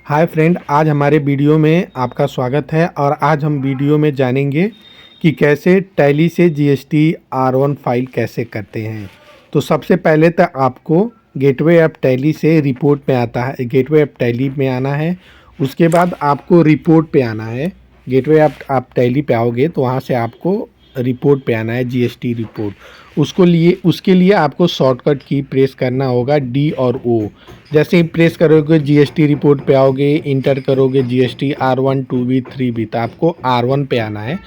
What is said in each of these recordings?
Hi friend, आज हमारे video में आपका स्वागत है। और आज हम वीडियो में जानेंगे कि कैसे टैली से जीएसटी R1 फाइल कैसे करते हैं। तो सबसे पहले तो आपको गेटवे ऐप टैली से रिपोर्ट में आता है, गेटवे ऐप टैली में आना है। उसके बाद आपको रिपोर्ट पे आना है। गेटवे ऐप आप टैली पे आओगे तो वहाँ से आपको रिपोर्ट पे आना है, जीएसटी रिपोर्ट। उसके लिए आपको शॉर्टकट की प्रेस करना होगा, डी और ओ। जैसे ही प्रेस करोगे जीएसटी रिपोर्ट पे आओगे, इंटर करोगे जीएसटी R1 2B 3B, तो आपको R1 पे आना है।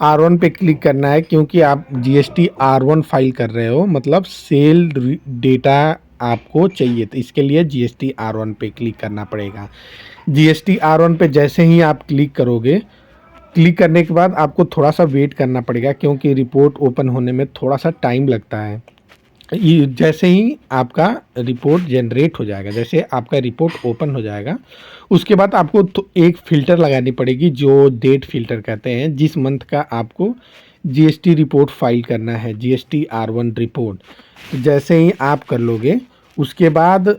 R1 पे क्लिक करना है क्योंकि आप जीएसटी R1 फाइल कर रहे हो, मतलब सेल डेटा आपको चाहिए, तो इसके लिए जीएसटी R1 पे क्लिक करना पड़ेगा। जीएसटी R1 पे जैसे ही आप क्लिक करोगे, क्लिक करने के बाद आपको थोड़ा सा वेट करना पड़ेगा क्योंकि रिपोर्ट ओपन होने में थोड़ा सा टाइम लगता है। ये जैसे ही आपका रिपोर्ट जनरेट हो जाएगा, जैसे आपका रिपोर्ट ओपन हो जाएगा, उसके बाद आपको तो एक फ़िल्टर लगानी पड़ेगी जो डेट फ़िल्टर कहते हैं। जिस मंथ का आपको जीएसटी रिपोर्ट फाइल करना है, जीएसटी R1 रिपोर्ट, तो जैसे ही आप कर लोगे उसके बाद,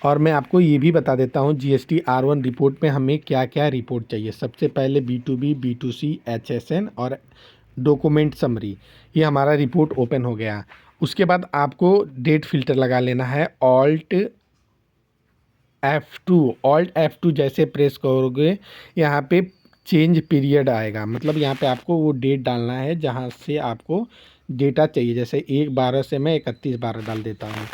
और मैं आपको ये भी बता देता हूँ जीएसटी R1 रिपोर्ट में हमें क्या क्या रिपोर्ट चाहिए। सबसे पहले B2B, B2C, HSN और डॉक्यूमेंट समरी। ये हमारा रिपोर्ट ओपन हो गया। उसके बाद आपको डेट फ़िल्टर लगा लेना है, ऑल्ट F2 जैसे प्रेस करोगे यहाँ पे चेंज पीरियड आएगा, मतलब यहाँ पे आपको वो डेट डालना है जहाँ से आपको डेटा चाहिए। जैसे 1/12 से मैं 31/12 डाल देता हूँ,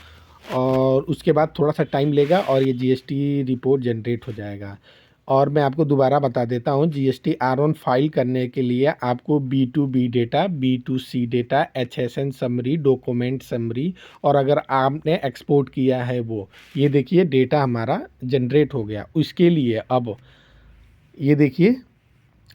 और उसके बाद थोड़ा सा टाइम लेगा और ये जीएसटी रिपोर्ट जनरेट हो जाएगा। और मैं आपको दोबारा बता देता हूँ, जीएसटी R1 फाइल करने के लिए आपको B2B data, B2C data, HSN summary, document summary, और अगर आपने एक्सपोर्ट किया है वो, ये देखिए डेटा हमारा जनरेट हो गया। उसके लिए अब ये देखिए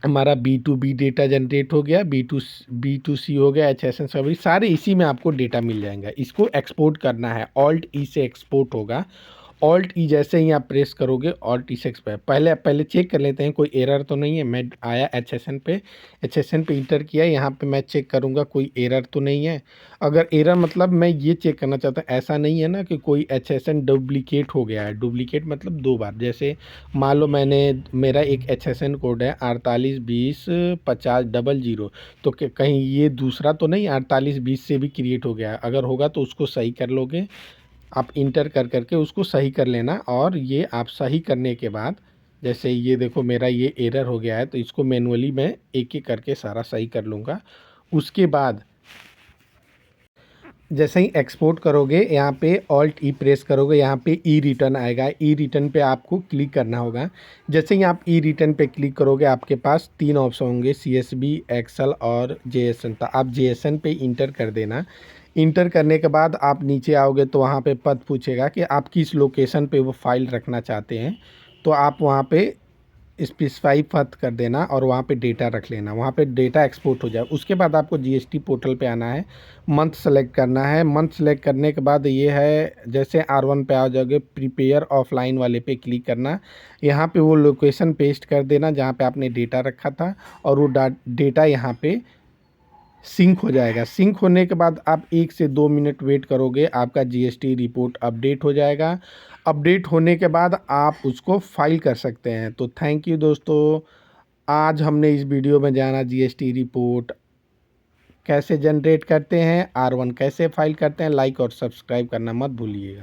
हमारा B2B डेटा जनरेट हो गया, B2C हो गया, HSN समरी, सारे इसी में आपको डेटा मिल जाएगा। इसको एक्सपोर्ट करना है, ऑल्ट-E से एक्सपोर्ट होगा। ऑल्ट-E जैसे ही आप प्रेस करोगे, ऑल्ट-E से एक्सपोर्ट, पहले चेक कर लेते हैं कोई एरर तो नहीं है। मैं आया एचएसएन पे इंटर किया, यहाँ पे मैं चेक करूँगा कोई एरर तो नहीं है। अगर एरर, मतलब मैं ये चेक करना चाहता हूँ, ऐसा नहीं है ना कि कोई एचएसएन डुप्लीकेट हो गया है। डुप्लीकेट मतलब 2 बार, जैसे मान लो मेरा एक HSN कोड है 48205000, तो कहीं ये दूसरा तो नहीं 4820 से भी क्रिएट हो गया है। अगर होगा तो उसको सही कर लोगे, आप इंटर करके उसको सही कर लेना। और ये आप सही करने के बाद, जैसे ये देखो मेरा ये एरर हो गया है, तो इसको मैनुअली मैं एक एक करके सारा सही कर लूँगा। उसके बाद जैसे ही एक्सपोर्ट करोगे, यहाँ पे ऑल्ट-E प्रेस करोगे, यहाँ पे ई रिटर्न आएगा। ई रिटर्न पे आपको क्लिक करना होगा। जैसे ही आप ई रिटर्न पे क्लिक करोगे, आपके पास 3 ऑप्शन होंगे, CSV, एक्सेल और JSN। तो आप JSN पे इंटर कर देना। इंटर करने के बाद आप नीचे आओगे तो वहाँ पे पद पूछेगा कि आप किस लोकेशन पे वो फाइल रखना चाहते हैं, तो आप वहाँ पे स्पेसिफाई पथ कर देना और वहाँ पे डेटा रख लेना। वहाँ पे डेटा एक्सपोर्ट हो जाए। उसके बाद आपको जीएसटी पोर्टल पे आना है, मंथ सेलेक्ट करना है। मंथ सेलेक्ट करने के बाद ये है, जैसे R1 पे आ जाओगे, प्रिपेयर ऑफलाइन वाले पे क्लिक करना। यहाँ पे वो लोकेशन पेस्ट कर देना जहाँ पे आपने डेटा रखा था, और वो डेटा यहाँ पे सिंक हो जाएगा। सिंक होने के बाद आप 1 से 2 मिनट वेट करोगे, आपका जीएसटी रिपोर्ट अपडेट हो जाएगा। अपडेट होने के बाद आप उसको फाइल कर सकते हैं। तो थैंक यू दोस्तों, आज हमने इस वीडियो में जाना जीएसटी रिपोर्ट कैसे जनरेट करते हैं, R1 कैसे फाइल करते हैं। लाइक और सब्सक्राइब करना मत भूलिएगा।